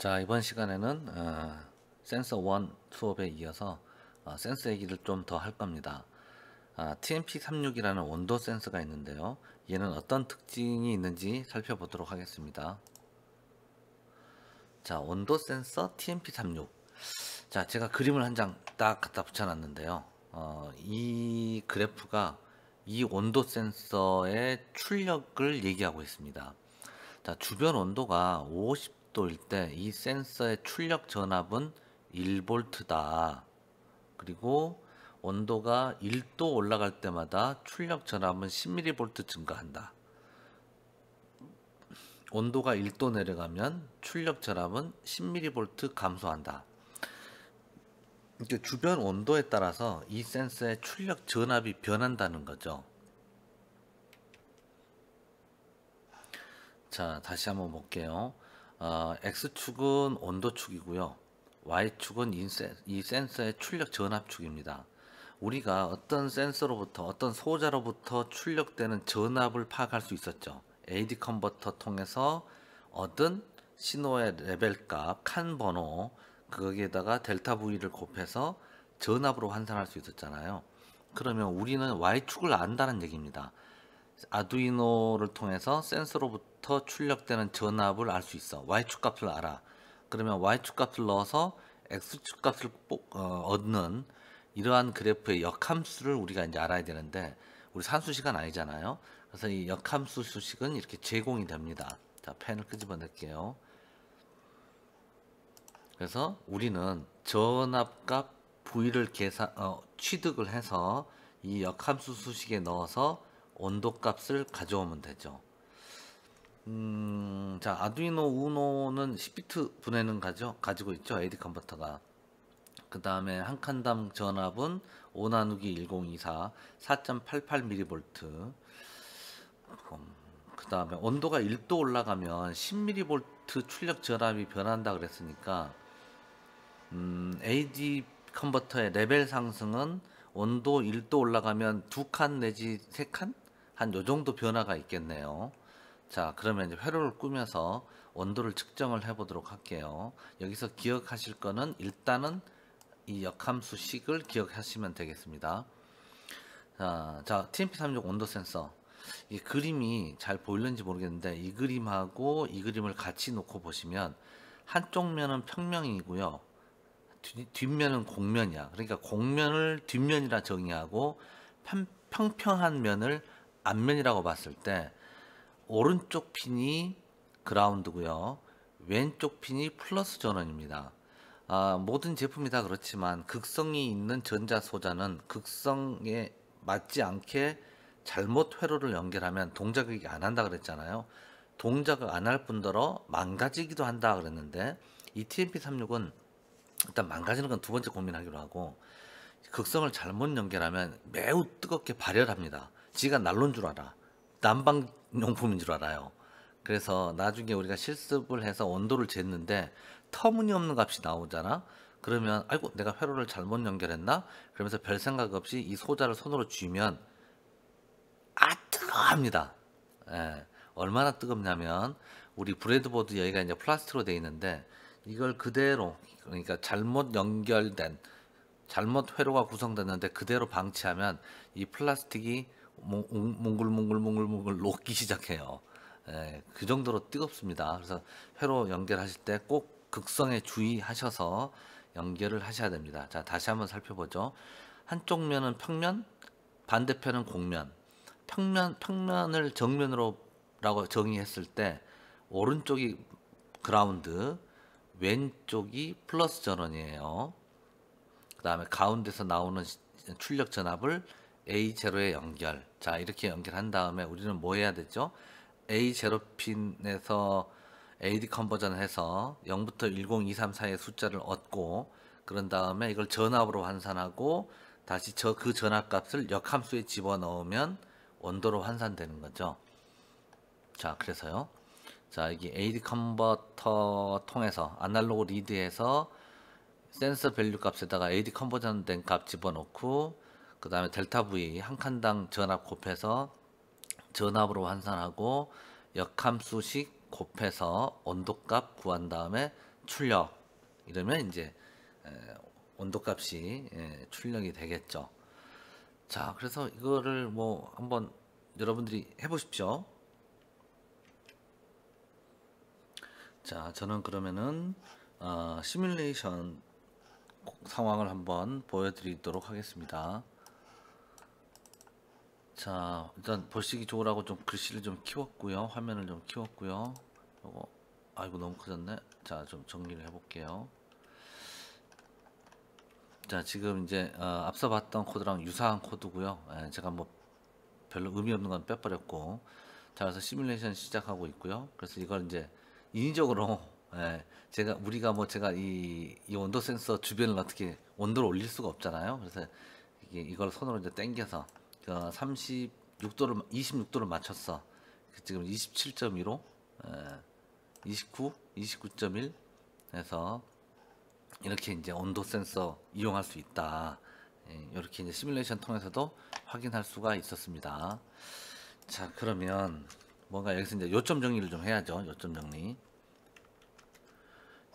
자, 이번 시간에는 센서 1 수업에 이어서 센서 얘기를 좀 더 할 겁니다. TMP36이라는 온도 센서가 있는데요. 얘는 어떤 특징이 있는지 살펴보도록 하겠습니다. 자, 온도 센서 TMP36. 자, 제가 그림을 한 장 딱 갖다 붙여놨는데요. 이 그래프가 이 온도 센서의 출력을 얘기하고 있습니다. 자, 주변 온도가 50도일 때 이 센서의 출력 전압은 1V다. 그리고 온도가 1도 올라갈 때마다 출력 전압은 10mV 증가한다. 온도가 1도 내려가면 출력 전압은 10mV 감소한다. 이제 주변 온도에 따라서 이 센서의 출력 전압이 변한다는 거죠. 자, 다시 한번 볼게요. X축은 온도축이고요. Y축은 이 센서의 출력 전압축입니다. 우리가 어떤 센서로부터 어떤 소자로부터 출력되는 전압을 파악할 수 있었죠. AD 컨버터 통해서 얻은 신호의 레벨값, 칸 번호, 거기에다가 델타 V를 곱해서 전압으로 환산할 수 있었잖아요. 그러면 우리는 Y축을 안다는 얘기입니다. 아두이노를 통해서 센서로부터 출력되는 전압을 알 수 있어. Y축 값을 알아. 그러면 Y축 값을 넣어서 X축 값을 얻는 이러한 그래프의 역함수를 우리가 이제 알아야 되는데, 우리 산수식은 아니잖아요. 그래서 이 역함수 수식은 이렇게 제공이 됩니다. 자, 펜을 끄집어낼게요. 그래서 우리는 전압값 V를 취득을 해서 이 역함수 수식에 넣어서 온도값을 가져오면 되죠. 자, 아두이노 우노는 10비트 분해는 가지고 있죠. AD 컨버터가. 그 다음에 한 칸당 전압은 5 나누기 1024 4.88mV. 그 다음에 온도가 1도 올라가면 10mV 출력 전압이 변한다 그랬으니까 AD 컨버터의 레벨 상승은 온도 1도 올라가면 2칸 내지 3칸? 한 요 정도 변화가 있겠네요. 자, 그러면 이제 회로를 꾸며서 온도를 측정을 해 보도록 할게요. 여기서 기억하실 거는 일단은 이 역함수식을 기억하시면 되겠습니다. 자, TMP36 온도 센서. 이 그림이 잘 보이는지 모르겠는데, 이 그림하고 이 그림을 같이 놓고 보시면 한쪽 면은 평면이고요. 뒷면은 곡면이야. 그러니까 곡면을 뒷면이라 정의하고 평평한 면을 앞면이라고 봤을 때 오른쪽 핀이 그라운드고요. 왼쪽 핀이 플러스 전원입니다. 모든 제품이 다 그렇지만 극성이 있는 전자 소자는 극성에 맞지 않게 잘못 회로를 연결하면 동작이 안 한다 그랬잖아요. 동작을 안 할 뿐더러 망가지기도 한다 그랬는데, 이 TMP36은 일단 망가지는 건 두 번째 고민하기로 하고, 극성을 잘못 연결하면 매우 뜨겁게 발열합니다. 지가 난로인 줄 알아. 난방용품인 줄 알아요. 그래서 나중에 우리가 실습을 해서 온도를 쟀는데 터무니없는 값이 나오잖아. 그러면 아이고, 내가 회로를 잘못 연결했나? 그러면서 별 생각 없이 이 소자를 손으로 쥐면 뜨거워합니다. 예, 얼마나 뜨겁냐면, 우리 브레드보드 여기가 이제 플라스틱으로 되어 있는데, 이걸 그대로, 그러니까 잘못 회로가 구성됐는데 그대로 방치하면 이 플라스틱이 몽글몽글몽글몽글 녹기 시작해요. 예, 그 정도로 뜨겁습니다. 그래서 회로 연결하실 때 꼭 극성에 주의하셔서 연결을 하셔야 됩니다. 자, 다시 한번 살펴보죠. 한쪽 면은 평면, 반대편은 곡면. 평면을 정면으로라고 정의했을 때 오른쪽이 그라운드, 왼쪽이 플러스 전원이에요. 그 다음에 가운데서 나오는 출력 전압을 A0에 연결. 자, 이렇게 연결한 다음에 우리는 뭐 해야 되죠? A0 핀에서 AD 컨버전을 해서 0부터 1023 사이의 숫자를 얻고, 그런 다음에 이걸 전압으로 환산하고 다시 그 전압 값을 역함수에 집어넣으면 온도로 환산되는 거죠. 자, 그래서요. 자, 이게 AD 컨버터 통해서 아날로그 리드해서 센서 밸류 값에다가 AD 컨버전 된 값 집어넣고, 그 다음에 델타 V 한 칸당 전압 곱해서 전압으로 환산하고 역함수식 곱해서 온도값 구한 다음에 출력 이러면 이제 온도값이 출력이 되겠죠. 자, 그래서 이거를 뭐 한번 여러분들이 해보십시오. 자, 저는 그러면은 시뮬레이션 상황을 한번 보여드리도록 하겠습니다. 자, 일단 보시기 좋으라고 좀 글씨를 좀 키웠고요. 화면을 좀 키웠고요. 요거 아이고 너무 커졌네. 자, 좀 정리를 해볼게요. 자, 지금 이제 앞서 봤던 코드랑 유사한 코드고요. 제가 뭐 별로 의미 없는 건 빼버렸고, 자, 그래서 시뮬레이션 시작하고 있고요. 그래서 이걸 이제 인위적으로 제가 이 온도 센서 주변을 어떻게 온도를 올릴 수가 없잖아요. 그래서 이걸 손으로 이제 당겨서 26도를 맞췄어. 지금 27.15, 29.1 해서 이렇게 이제 온도 센서 이용할 수 있다. 이렇게 이제 시뮬레이션 통해서도 확인할 수가 있었습니다. 자, 그러면 뭔가 여기서 이제 요점 정리를 좀 해야죠. 요점 정리.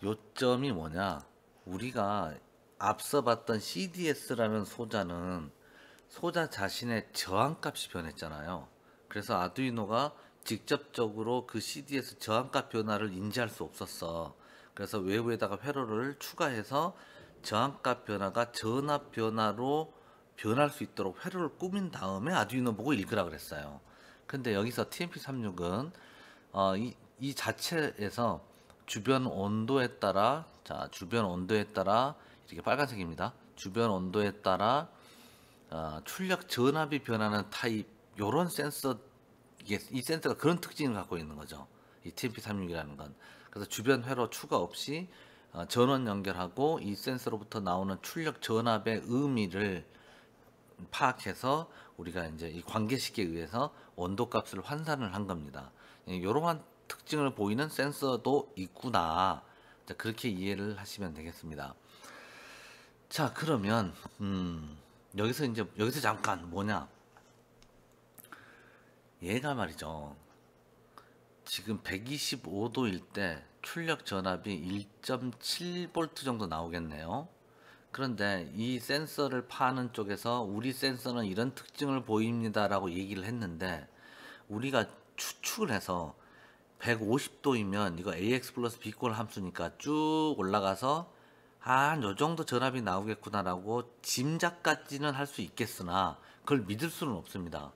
요점이 뭐냐? 우리가 앞서 봤던 CDS라는 소자는 소자 자신의 저항값이 변했잖아요. 그래서 아두이노가 직접적으로 그 CDS 저항값 변화를 인지할 수 없었어. 그래서 외부에다가 회로를 추가해서 저항값 변화가 전압 변화로 변할 수 있도록 회로를 꾸민 다음에 아두이노 보고 읽으라 그랬어요. 근데 여기서 TMP36은 이 자체에서 주변 온도에 따라, 자, 주변 온도에 따라 이렇게 빨간색입니다. 주변 온도에 따라 출력 전압이 변하는 타입, 요런 센서, 이 센서가 그런 특징을 갖고 있는 거죠. 이 TMP36이라는 건. 그래서 주변 회로 추가 없이 전원 연결하고 이 센서로부터 나오는 출력 전압의 의미를 파악해서 우리가 이제 이 관계식에 의해서 온도 값을 환산을 한 겁니다. 이러한 특징을 보이는 센서도 있구나. 자, 그렇게 이해를 하시면 되겠습니다. 자, 그러면 여기서 잠깐 뭐냐? 얘가 말이죠. 지금 125도일 때 출력 전압이 1.7V 정도 나오겠네요. 그런데 이 센서를 파는 쪽에서 우리 센서는 이런 특징을 보입니다라고 얘기를 했는데, 우리가 추측을 해서 150도이면 이거 AX 플러스 B꼴 함수니까 쭉 올라가서 한 요 정도 전압이 나오겠구나라고 짐작까지는 할 수 있겠으나 그걸 믿을 수는 없습니다.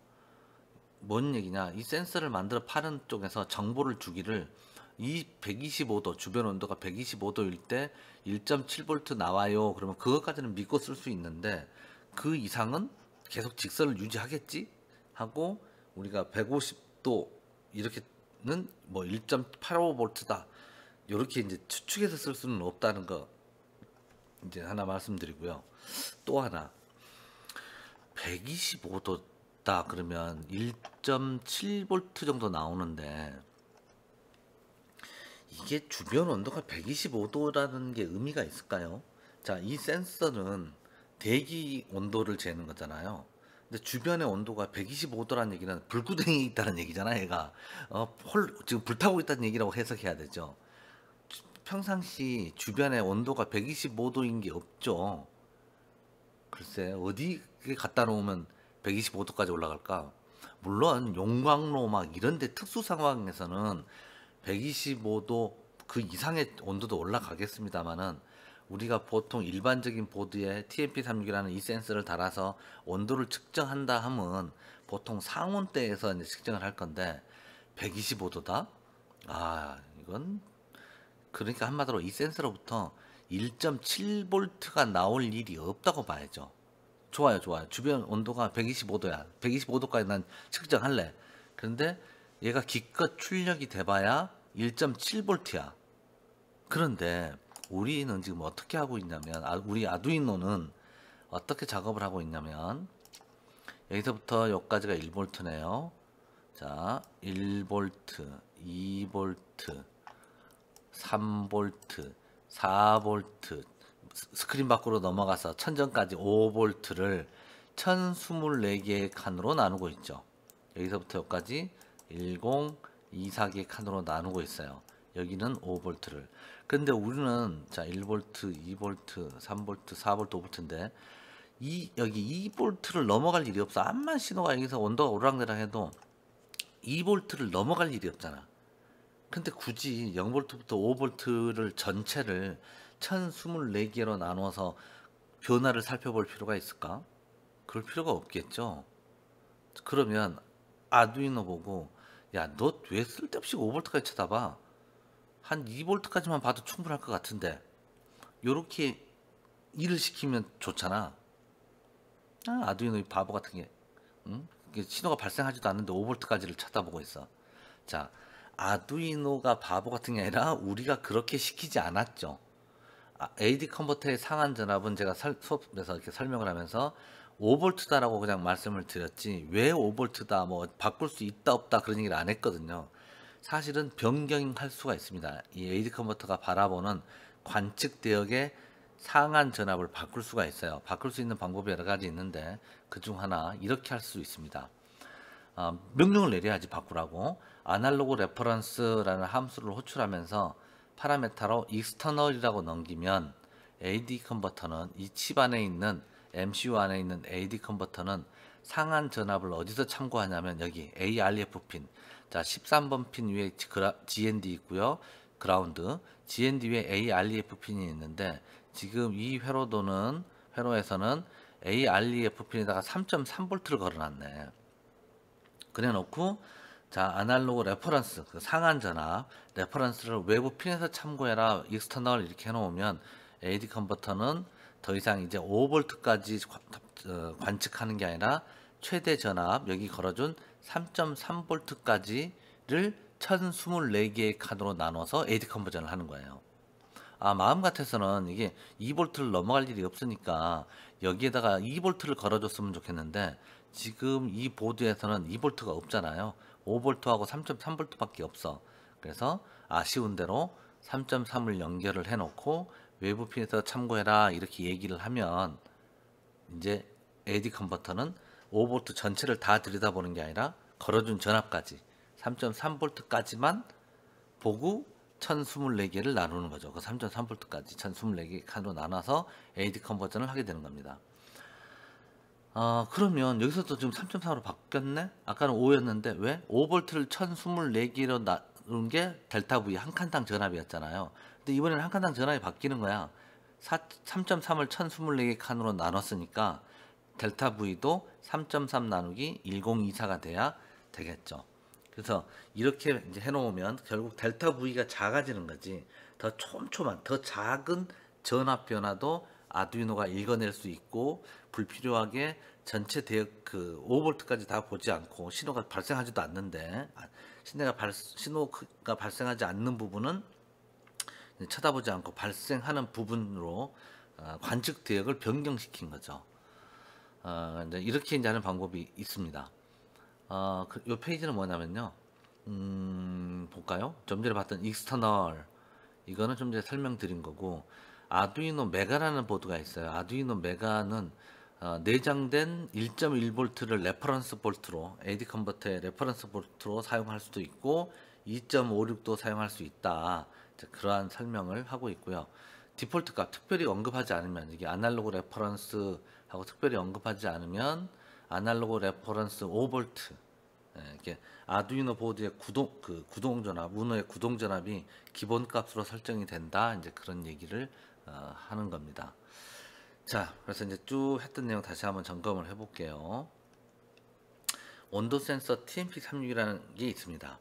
뭔 얘기냐? 이 센서를 만들어 파는 쪽에서 정보를 주기를 이 125도, 주변 온도가 125도일 때 1.7V 나와요. 그러면 그것까지는 믿고 쓸 수 있는데 그 이상은 계속 직선을 유지하겠지? 하고 우리가 150도 이렇게는 뭐 1.85V다. 이렇게 이제 추측해서 쓸 수는 없다는 거 이제 하나 말씀드리고요. 또 하나 125도다 그러면 1.7V 정도 나오는데 이게 주변 온도가 125도라는 게 의미가 있을까요? 자, 이 센서는 대기 온도를 재는 거잖아요. 근데 주변의 온도가 125도라는 얘기는 불구덩이에 있다는 얘기잖아, 얘가. 지금 불타고 있다는 얘기라고 해석해야 되죠. 평상시 주변의 온도가 125도인 게 없죠. 글쎄, 어디 갖다 놓으면 125도까지 올라갈까? 물론 용광로 막 이런 데 특수 상황에서는 125도 그 이상의 온도도 올라가겠습니다만은 우리가 보통 일반적인 보드에 TMP36이라는 이 센서를 달아서 온도를 측정한다 하면 보통 상온대에서 이제 측정을 할 건데 125도다? 아, 이건 그러니까 한마디로 이 센서로부터 1.7V가 나올 일이 없다고 봐야죠. 좋아요, 좋아요. 주변 온도가 125도야. 125도까지 난 측정할래. 그런데 얘가 기껏 출력이 돼봐야 1.7V야. 그런데 우리는 지금 어떻게 하고 있냐면, 우리 아두이노는 어떻게 작업을 하고 있냐면, 여기서부터 여기까지가 1V네요. 자, 1V, 2V, 3V, 4V, 스크린 밖으로 넘어가서 천정까지 5V를 1024개의 칸으로 나누고 있죠. 여기서부터 여기까지 10, 24개의 칸으로 나누고 있어요. 여기는 5V를. 근데 우리는 자 1V, 2V, 3V, 4V, 5V인데 여기 2V를 넘어갈 일이 없어. 암만 신호가 여기서 온도가 오르락내락 해도 2V를 넘어갈 일이 없잖아. 근데 굳이 0V부터 5V를 전체를 1024개로 나눠서 변화를 살펴볼 필요가 있을까? 그럴 필요가 없겠죠. 그러면 아두이노 보고 야, 너 왜 쓸데없이 5V까지 쳐다봐? 한 2V까지만 봐도 충분할 것 같은데 요렇게 일을 시키면 좋잖아. 아두이노 이 바보 같은 게, 응? 이게 신호가 발생하지도 않는데 5V까지를 쳐다보고 있어. 자, 아두이노가 바보 같은 게 아니라 우리가 그렇게 시키지 않았죠. AD 컨버터의 상한 전압은 제가 수업에서 이렇게 설명을 하면서 5V다라고 그냥 말씀을 드렸지 왜 5V다 뭐 바꿀 수 있다 없다 그런 얘기를 안 했거든요. 사실은 변경할 수가 있습니다. 이 AD 컨버터가 바라보는 관측 대역의 상한 전압을 바꿀 수가 있어요. 바꿀 수 있는 방법이 여러 가지 있는데 그중 하나 이렇게 할 수 있습니다. 명령을 내려야지 바꾸라고. 아날로그 레퍼런스라는 함수를 호출하면서 파라메타로 external이라고 넘기면 AD 컨버터는 이 칩 안에 있는 MCU 안에 있는 AD 컨버터는 상한 전압을 어디서 참고하냐면 여기 ARF 핀. 자, 13번 핀 위에 GND 있고요. 그라운드. GND 위에 ARF 핀이 있는데 지금 이 회로에서는 ARF 핀에다가 3.3V를 걸어놨네. 그래 놓고 자 아날로그 레퍼런스 그 상한 전압 레퍼런스를 외부 핀에서 참고해라 익스터널 이렇게 해놓으면 AD 컨버터는 더 이상 이제 5V까지 관측하는 게 아니라 최대 전압 여기 걸어준 3.3V까지를 1024개의 칸으로 나눠서 AD 컨버전을 하는 거예요. 마음 같아서는 이게 2V를 넘어갈 일이 없으니까 여기에다가 2V를 걸어줬으면 좋겠는데 지금 이 보드에서는 2V가 없잖아요. 5V하고 3.3V밖에 없어. 그래서 아쉬운 대로 3.3을 연결을 해놓고 외부 핀에서 참고해라 이렇게 얘기를 하면 이제 AD 컨버터는 5V 전체를 다 들여다보는 게 아니라 걸어준 전압까지 3.3V까지만 보고 1024개를 나누는 거죠. 그 3.3V까지 1024개 칸으로 나눠서 AD 컨버전을 하게 되는 겁니다. 그러면 여기서도 지금 3.4로 바뀌었네? 아까는 5였는데 왜? 5V를 1024개로 나눈 게 델타 V 한 칸당 전압이었잖아요. 근데 이번에는 한 칸당 전압이 바뀌는 거야. 3.3을 1024개 칸으로 나눴으니까 델타 V도 3.3 나누기 1024가 돼야 되겠죠. 그래서 이렇게 이제 해놓으면 결국 델타 V가 작아지는 거지. 더 촘촘한, 더 작은 전압 변화도 아두이노가 읽어낼 수 있고 불필요하게 전체 대역 그 5V까지 다 보지 않고 신호가 발생하지도 않는데 신호가 발생하지 않는 부분은 쳐다보지 않고 발생하는 부분으로 관측 대역을 변경시킨 거죠. 이제 이렇게 이제 하는 방법이 있습니다. 이 페이지는 뭐냐면요. 볼까요? 좀 전에 봤던 익스터널 이거는 좀 전에 설명드린 거고 아두이노 메가라는 보드가 있어요. 아두이노 메가는 내장된 1.1V를 레퍼런스 볼트로 AD 컨버터의 레퍼런스 볼트로 사용할 수도 있고 2.56도 사용할 수 있다. 그러한 설명을 하고 있고요. 디폴트 값 특별히 언급하지 않으면 이게 아날로그 레퍼런스하고 특별히 언급하지 않으면 아날로그 레퍼런스 5V 이렇게 아두이노 보드의 구동 전압, 우노의 구동 전압이 기본 값으로 설정이 된다. 이제 그런 얘기를 하는 겁니다. 자, 그래서 이제 쭉 했던 내용 다시 한번 점검을 해볼게요. 온도 센서 TMP36이라는 게 있습니다.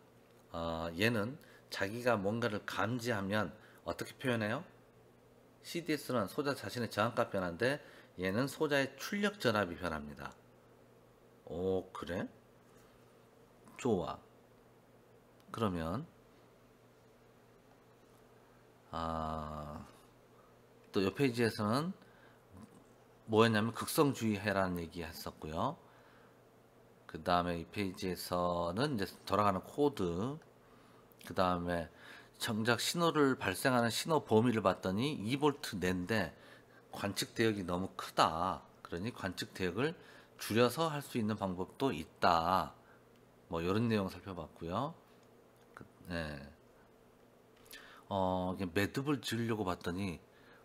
얘는 자기가 뭔가를 감지하면 어떻게 표현해요? CDS는 소자 자신의 저항값 변화인데 얘는 소자의 출력 전압이 변합니다. 오, 그래? 좋아. 그러면 또 옆 페이지에서는 뭐였냐면 극성주의해라는 얘기 했었고요. 그 다음에 이 페이지에서는 이제 돌아가는 코드, 그 다음에 정작 신호를 발생하는 신호 범위를 봤더니 2V 내인데 관측 대역이 너무 크다. 그러니 관측 대역을 줄여서 할 수 있는 방법도 있다. 뭐 이런 내용 살펴봤고요. 네. 이게 매듭을 지으려고 봤더니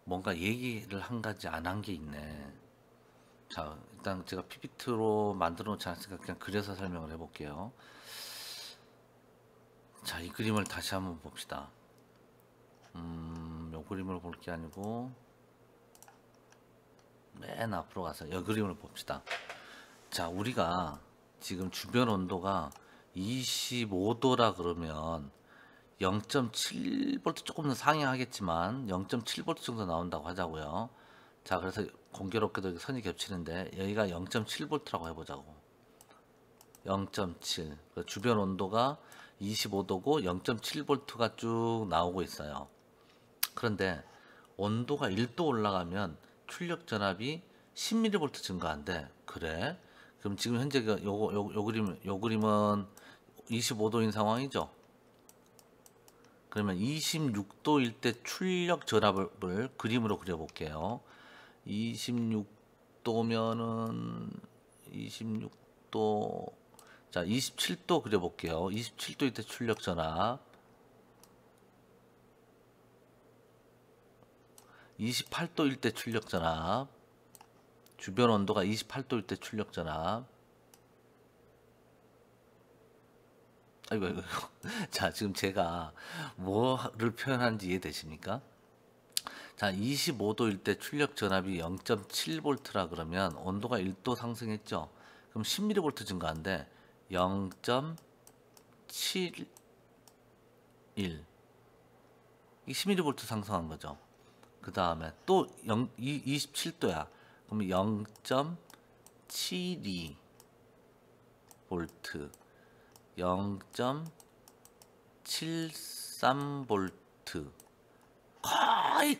뭔가 얘기를 한 가지 안 한 게 있네. 자, 일단 제가 PPT로 만들어 놓지 않았으니까 그냥 그려서 설명을 해볼게요. 자, 이 그림을 다시 한번 봅시다. 요 그림을 볼 게 아니고 맨 앞으로 가서 이 그림을 봅시다. 자, 우리가 지금 주변 온도가 25도라 그러면 0.7V 조금 더 상향하겠지만 0.7V 정도 나온다고 하자고요. 자, 그래서 공교롭게도 여기 선이 겹치는데 여기가 0.7V라고 해보자고. 0.7. 주변 온도가 25도고 0.7V가 쭉 나오고 있어요. 그런데 온도가 1도 올라가면 출력 전압이 10mV 증가한대. 그래? 그럼 지금 현재 요 그림은 25도인 상황이죠. 그러면 26도일 때 출력 전압을 그림으로 그려볼게요. 26도면은 26도, 자 27도 그려볼게요. 27도일 때 출력 전압, 28도일 때 출력 전압, 주변 온도가 28도일 때 출력 전압. 아이고. 자, 지금 제가 뭐를 표현하는지 이해되십니까? 자, 25도일 때 출력 전압이 0.7V라 그러면 온도가 1도 상승했죠. 그럼 10mV 증가한데 0.71. 이 10mV 상승한 거죠. 그 다음에 또 27도야. 그럼 0.72V, 0.73V.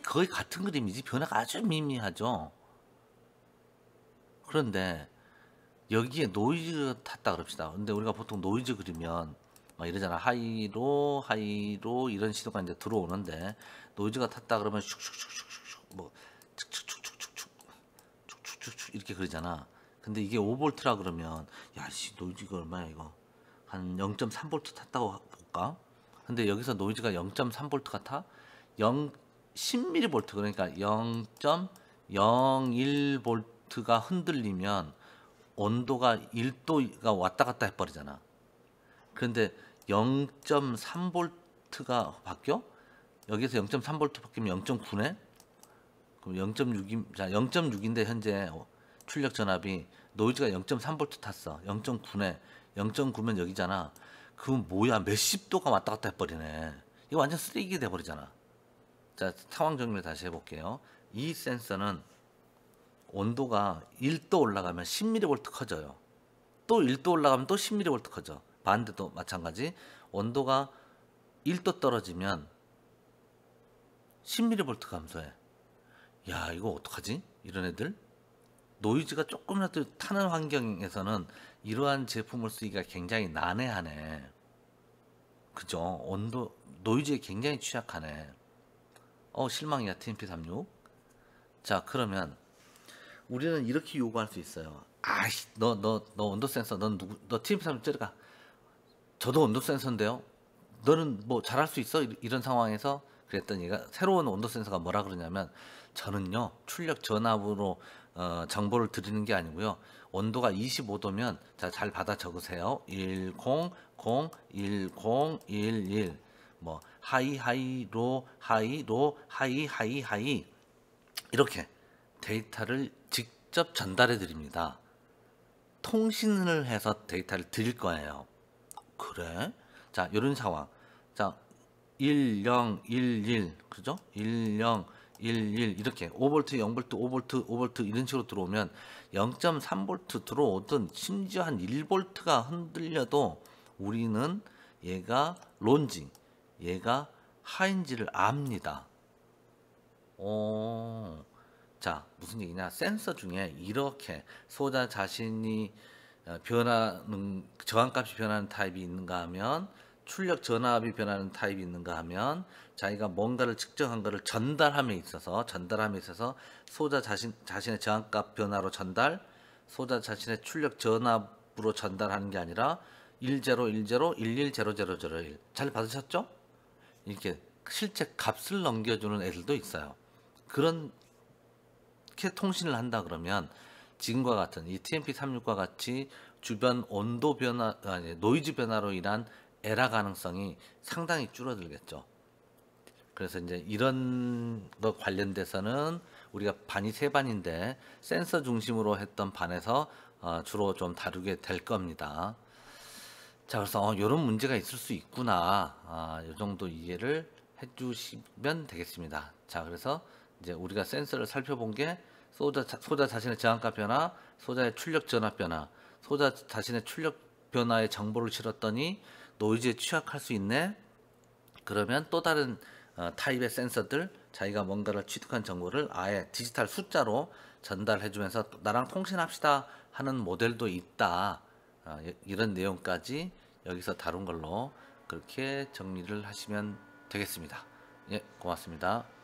거의 같은 그림이지 변화가 아주 미미하죠. 그런데 여기에 노이즈가 탔다 그럽시다. 근데 우리가 보통 노이즈 그리면 막 이러잖아. 하이로 이런 시도가 이제 들어오는데 노이즈가 탔다 그러면 슉슉슉슉슉 뭐 축축축축축축 축축축축 이렇게 그러잖아. 근데 이게 5V라 그러면 야씨 노이즈가 얼마야 이거 한 0.3V 탔다고 볼까? 근데 여기서 노이즈가 0.3V가 타? 10mV 그러니까 0.01V가 흔들리면 온도가 1도가 왔다 갔다 해버리잖아. 그런데 0.3V가 바뀌어? 여기서 0.3V 바뀌면 0.9네? 그럼 0.6이, 자, 0.6인데 현재 출력 전압이 노이즈가 0.3V 탔어. 0.9네. 0.9면 여기잖아. 그럼 뭐야? 몇십 도가 왔다 갔다 해버리네. 이거 완전 쓰레기 돼버리잖아. 자, 상황 정리를 다시 해볼게요. 이 센서는 온도가 1도 올라가면 10mV 커져요. 또 1도 올라가면 또 10mV 커져. 반대도 마찬가지. 온도가 1도 떨어지면 10mV 감소해. 야, 이거 어떡하지? 이런 애들? 노이즈가 조금이라도 타는 환경에서는 이러한 제품을 쓰기가 굉장히 난해하네. 그죠? 노이즈에 굉장히 취약하네. 실망이야, TMP36. 자, 그러면 우리는 이렇게 요구할 수 있어요. 아이씨, 너 온도 센서, 너 TMP36 째려가. 저도 온도 센서인데요. 너는 뭐 잘할 수 있어? 이런 상황에서 그랬더니 얘가 새로운 온도 센서가 뭐라 그러냐면 저는요 출력 전압으로 정보를 드리는 게 아니고요. 온도가 25도면 자, 잘 받아 적으세요. 100, 1011 뭐 하이로 하이 이렇게 데이터를 직접 전달해 드립니다. 통신을 해서 데이터를 드릴 거예요. 그래? 자, 이런 상황. 자, 1011 그죠? 1011 이렇게 5V, 0V, 5V 이런 식으로 들어오면 0.3V 들어오든 심지어 한 1V가 흔들려도 우리는 얘가 론지, 얘가 하인지를 압니다. 자, 무슨 얘기냐? 센서 중에 이렇게 소자 자신이 변하는 저항값이 변하는 타입이 있는가 하면 출력 전압이 변하는 타입이 있는가 하면 자기가 뭔가를 측정한 것을 전달함에 있어서 소자 자신의 저항값 변화로 소자 자신의 출력 전압으로 전달하는 게 아니라 1010 110001 잘 받으셨죠? 이렇게 실제 값을 넘겨주는 애들도 있어요. 그렇게 통신을 한다 그러면 지금과 같은 이 TMP36과 같이 주변 온도 변화, 아니, 노이즈 변화로 인한 에러 가능성이 상당히 줄어들겠죠. 그래서 이제 이런 것 관련돼서는 우리가 반이 세 반인데 센서 중심으로 했던 반에서 주로 좀 다루게 될 겁니다. 자, 그래서 이런 문제가 있을 수 있구나. 이 정도 이해를 해주시면 되겠습니다. 자, 그래서 이제 우리가 센서를 살펴본 게 소자 자신의 저항가 변화, 소자의 출력 전압 변화, 소자 자신의 출력 변화의 정보를 실었더니 노이즈에 취약할 수 있네. 그러면 또 다른 타입의 센서들, 자기가 뭔가를 취득한 정보를 아예 디지털 숫자로 전달해주면서 나랑 통신합시다 하는 모델도 있다. 이런 내용까지 여기서 다룬 걸로 그렇게 정리를 하시면 되겠습니다. 예, 고맙습니다.